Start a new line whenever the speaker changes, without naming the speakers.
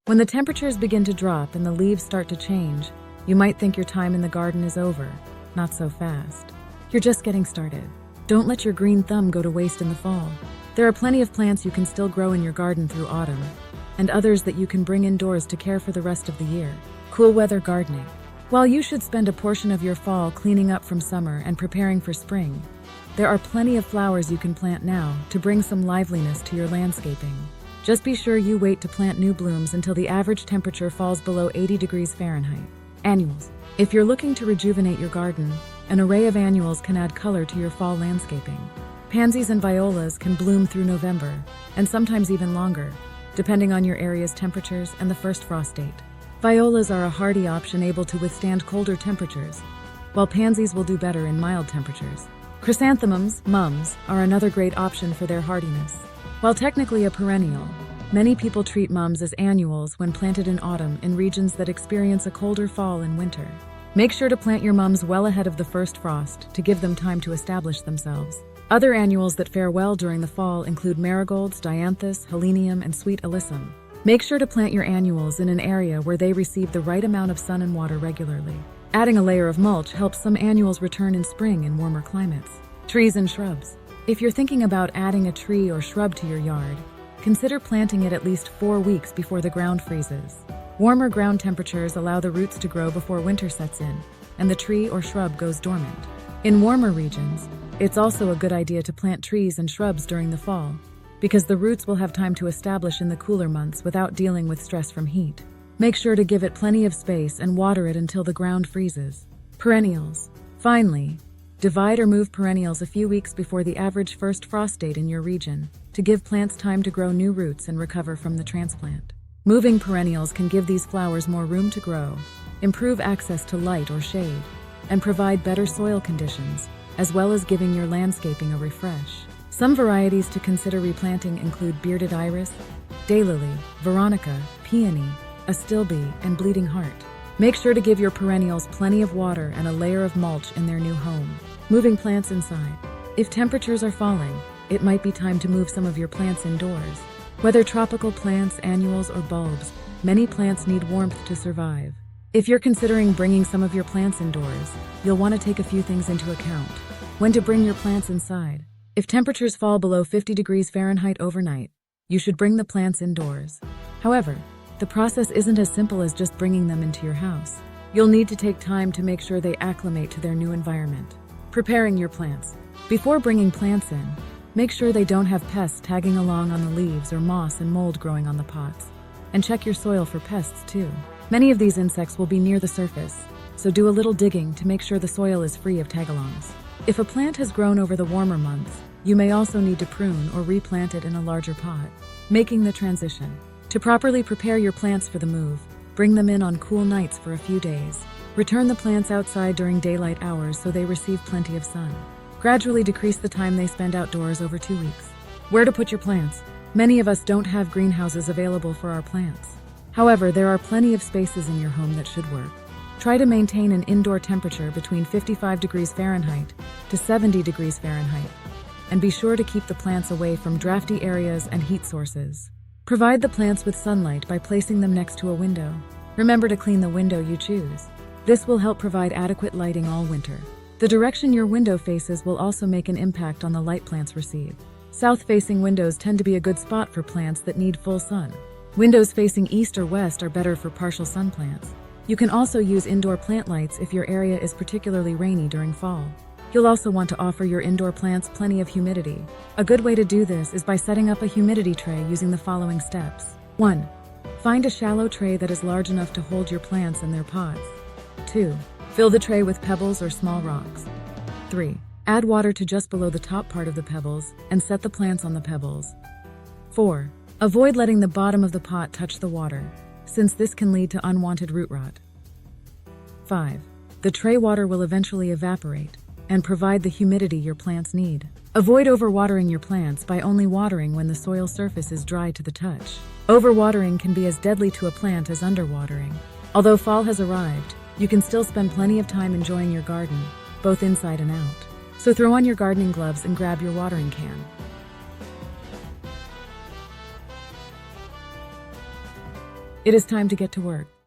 When the temperatures begin to drop and the leaves start to change, you might think your time in the garden is over. Not so fast. You're just getting started. Don't let your green thumb go to waste in the fall. There are plenty of plants you can still grow in your garden through autumn, and others that you can bring indoors to care for the rest of the year. Cool weather gardening. While you should spend a portion of your fall cleaning up from summer and preparing for spring, there are plenty of flowers you can plant now to bring some liveliness to your landscaping. Just be sure you wait to plant new blooms until the average temperature falls below 80 degrees Fahrenheit. Annuals. If you're looking to rejuvenate your garden, an array of annuals can add color to your fall landscaping. Pansies and violas can bloom through November, and sometimes even longer, depending on your area's temperatures and the first frost date. Violas are a hardy option able to withstand colder temperatures, while pansies will do better in mild temperatures. Chrysanthemums, mums, are another great option for their hardiness. While technically a perennial, many people treat mums as annuals when planted in autumn in regions that experience a colder fall and winter. Make sure to plant your mums well ahead of the first frost to give them time to establish themselves. Other annuals that fare well during the fall include marigolds, dianthus, helenium, and sweet alyssum. Make sure to plant your annuals in an area where they receive the right amount of sun and water regularly. Adding a layer of mulch helps some annuals return in spring in warmer climates. Trees and shrubs. If you're thinking about adding a tree or shrub to your yard, consider planting it at least 4 weeks before the ground freezes. Warmer ground temperatures allow the roots to grow before winter sets in, and the tree or shrub goes dormant. In warmer regions, it's also a good idea to plant trees and shrubs during the fall, because the roots will have time to establish in the cooler months without dealing with stress from heat. Make sure to give it plenty of space and water it until the ground freezes. Perennials. Finally, divide or move perennials a few weeks before the average first frost date in your region to give plants time to grow new roots and recover from the transplant. Moving perennials can give these flowers more room to grow, improve access to light or shade, and provide better soil conditions, as well as giving your landscaping a refresh. Some varieties to consider replanting include bearded iris, daylily, veronica, peony, astilbe, and bleeding heart. Make sure to give your perennials plenty of water and a layer of mulch in their new home. Moving plants inside. If temperatures are falling, it might be time to move some of your plants indoors. Whether tropical plants, annuals, or bulbs, many plants need warmth to survive. If you're considering bringing some of your plants indoors, you'll want to take a few things into account. When to bring your plants inside. If temperatures fall below 50 degrees Fahrenheit overnight, you should bring the plants indoors. However, the process isn't as simple as just bringing them into your house. You'll need to take time to make sure they acclimate to their new environment. Preparing your plants. Before bringing plants in, make sure they don't have pests tagging along on the leaves or moss and mold growing on the pots. And check your soil for pests too. Many of these insects will be near the surface, so do a little digging to make sure the soil is free of tagalongs. If a plant has grown over the warmer months, you may also need to prune or replant it in a larger pot. Making the transition. To properly prepare your plants for the move, bring them in on cool nights for a few days. Return the plants outside during daylight hours so they receive plenty of sun. Gradually decrease the time they spend outdoors over 2 weeks. Where to put your plants? Many of us don't have greenhouses available for our plants. However, there are plenty of spaces in your home that should work. Try to maintain an indoor temperature between 55 degrees Fahrenheit to 70 degrees Fahrenheit, and be sure to keep the plants away from drafty areas and heat sources. Provide the plants with sunlight by placing them next to a window. Remember to clean the window you choose. This will help provide adequate lighting all winter. The direction your window faces will also make an impact on the light plants receive. South-facing windows tend to be a good spot for plants that need full sun. Windows facing east or west are better for partial sun plants. You can also use indoor plant lights if your area is particularly rainy during fall. You'll also want to offer your indoor plants plenty of humidity. A good way to do this is by setting up a humidity tray using the following steps. 1. Find a shallow tray that is large enough to hold your plants in their pots. 2. Fill the tray with pebbles or small rocks. 3. Add water to just below the top part of the pebbles and set the plants on the pebbles. 4. Avoid letting the bottom of the pot touch the water, since this can lead to unwanted root rot. 5. The tray water will eventually evaporate and provide the humidity your plants need. Avoid overwatering your plants by only watering when the soil surface is dry to the touch. Overwatering can be as deadly to a plant as underwatering. Although fall has arrived, you can still spend plenty of time enjoying your garden, both inside and out. So throw on your gardening gloves and grab your watering can. It is time to get to work.